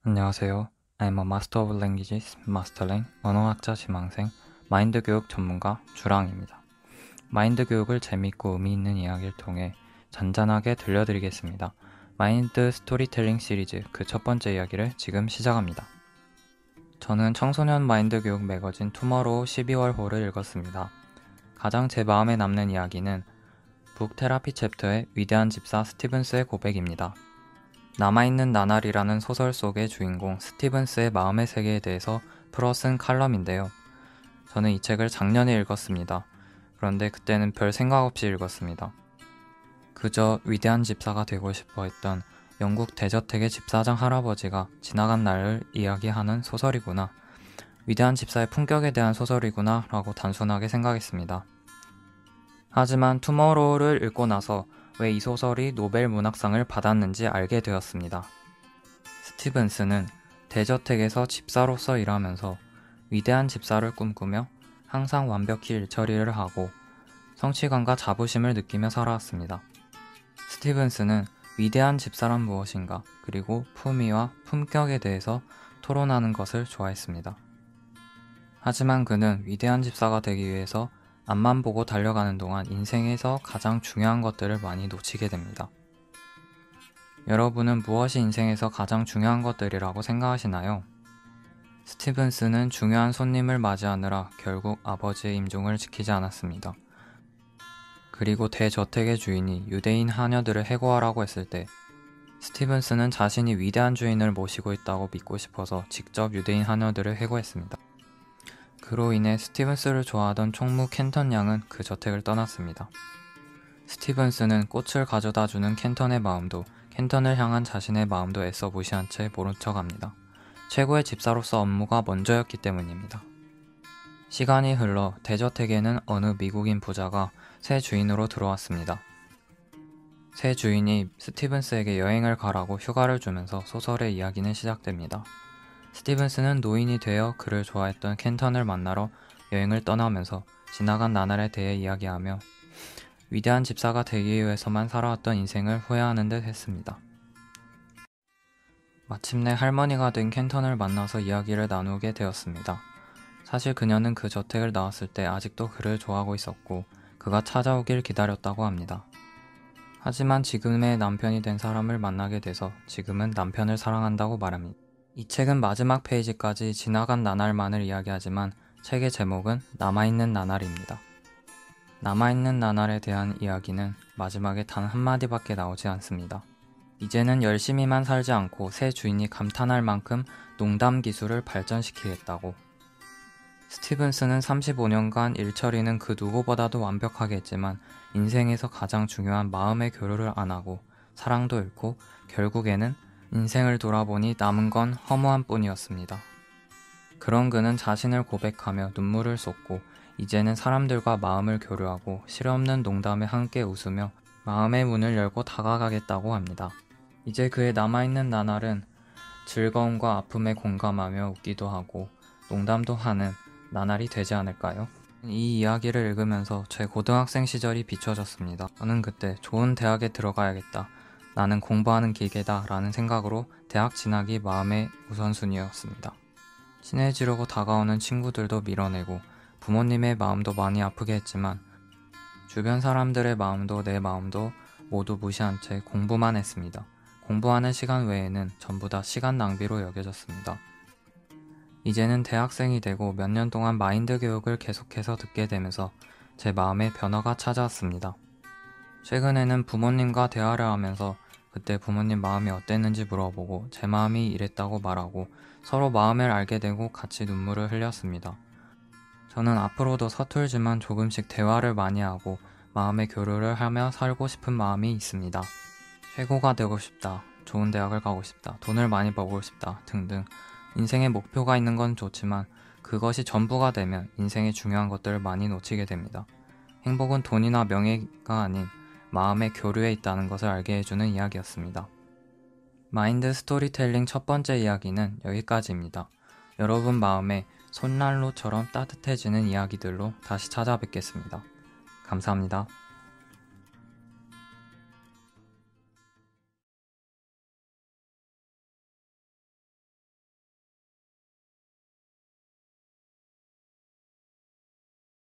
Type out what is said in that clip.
안녕하세요. I'm a Master of Languages, 마스터랭, 언어학자 지망생, 마인드 교육 전문가 주랑입니다. 마인드 교육을 재밌고 의미 있는 이야기를 통해 잔잔하게 들려드리겠습니다. 마인드 스토리텔링 시리즈 그 첫 번째 이야기를 지금 시작합니다. 저는 청소년 마인드 교육 매거진 투머로우 12월호를 읽었습니다. 가장 제 마음에 남는 이야기는 북 테라피 챕터의 위대한 집사 스티븐스의 고백입니다. 남아있는 나날이라는 소설 속의 주인공 스티븐스의 마음의 세계에 대해서 풀어쓴 칼럼인데요. 저는 이 책을 작년에 읽었습니다. 그런데 그때는 별 생각 없이 읽었습니다. 그저 위대한 집사가 되고 싶어 했던 영국 대저택의 집사장 할아버지가 지나간 날을 이야기하는 소설이구나. 위대한 집사의 품격에 대한 소설이구나 라고 단순하게 생각했습니다. 하지만 투모로우를 읽고 나서 왜 이 소설이 노벨 문학상을 받았는지 알게 되었습니다. 스티븐스는 대저택에서 집사로서 일하면서 위대한 집사를 꿈꾸며 항상 완벽히 일처리를 하고 성취감과 자부심을 느끼며 살아왔습니다. 스티븐스는 위대한 집사란 무엇인가 그리고 품위와 품격에 대해서 토론하는 것을 좋아했습니다. 하지만 그는 위대한 집사가 되기 위해서 앞만 보고 달려가는 동안 인생에서 가장 중요한 것들을 많이 놓치게 됩니다. 여러분은 무엇이 인생에서 가장 중요한 것들이라고 생각하시나요? 스티븐스는 중요한 손님을 맞이하느라 결국 아버지의 임종을 지키지 않았습니다. 그리고 대저택의 주인이 유대인 하녀들을 해고하라고 했을 때 스티븐스는 자신이 위대한 주인을 모시고 있다고 믿고 싶어서 직접 유대인 하녀들을 해고했습니다. 그로 인해 스티븐스를 좋아하던 총무 켄턴 양은 그 저택을 떠났습니다. 스티븐스는 꽃을 가져다주는 켄턴의 마음도 켄턴을 향한 자신의 마음도 애써 무시한 채 모른 척합니다. 최고의 집사로서 업무가 먼저였기 때문입니다. 시간이 흘러 대저택에는 어느 미국인 부자가 새 주인으로 들어왔습니다. 새 주인이 스티븐스에게 여행을 가라고 휴가를 주면서 소설의 이야기는 시작됩니다. 스티븐스는 노인이 되어 그를 좋아했던 켄턴을 만나러 여행을 떠나면서 지나간 나날에 대해 이야기하며 위대한 집사가 되기 위해서만 살아왔던 인생을 후회하는 듯 했습니다. 마침내 할머니가 된 켄턴을 만나서 이야기를 나누게 되었습니다. 사실 그녀는 그 저택을 나왔을 때 아직도 그를 좋아하고 있었고 그가 찾아오길 기다렸다고 합니다. 하지만 지금의 남편이 된 사람을 만나게 돼서 지금은 남편을 사랑한다고 말합니다. 이 책은 마지막 페이지까지 지나간 나날만을 이야기하지만 책의 제목은 남아있는 나날입니다. 남아있는 나날에 대한 이야기는 마지막에 단 한마디밖에 나오지 않습니다. 이제는 열심히만 살지 않고 새 주인이 감탄할 만큼 농담 기술을 발전시키겠다고. 스티븐스는 35년간 일처리는 그 누구보다도 완벽하게 했지만 인생에서 가장 중요한 마음의 교류를 안 하고 사랑도 잃고 결국에는 인생을 돌아보니 남은 건 허무한 뿐이었습니다. 그런 그는 자신을 고백하며 눈물을 쏟고 이제는 사람들과 마음을 교류하고 실없는 농담에 함께 웃으며 마음의 문을 열고 다가가겠다고 합니다. 이제 그의 남아있는 나날은 즐거움과 아픔에 공감하며 웃기도 하고 농담도 하는 나날이 되지 않을까요? 이 이야기를 읽으면서 제 고등학생 시절이 비춰졌습니다. 저는 그때 좋은 대학에 들어가야겠다. 나는 공부하는 기계다 라는 생각으로 대학 진학이 마음의 우선순위였습니다. 친해지려고 다가오는 친구들도 밀어내고 부모님의 마음도 많이 아프게 했지만 주변 사람들의 마음도 내 마음도 모두 무시한 채 공부만 했습니다. 공부하는 시간 외에는 전부 다 시간 낭비로 여겨졌습니다. 이제는 대학생이 되고 몇 년 동안 마인드 교육을 계속해서 듣게 되면서 제 마음에 변화가 찾아왔습니다. 최근에는 부모님과 대화를 하면서 그때 부모님 마음이 어땠는지 물어보고 제 마음이 이랬다고 말하고 서로 마음을 알게 되고 같이 눈물을 흘렸습니다. 저는 앞으로도 서툴지만 조금씩 대화를 많이 하고 마음의 교류를 하며 살고 싶은 마음이 있습니다. 최고가 되고 싶다, 좋은 대학을 가고 싶다, 돈을 많이 벌고 싶다 등등 인생의 목표가 있는 건 좋지만 그것이 전부가 되면 인생의 중요한 것들을 많이 놓치게 됩니다. 행복은 돈이나 명예가 아닌 마음의 교류에 있다는 것을 알게 해주는 이야기였습니다. 마인드 스토리텔링 첫 번째 이야기는 여기까지입니다. 여러분 마음에 손난로처럼 따뜻해지는 이야기들로 다시 찾아뵙겠습니다. 감사합니다.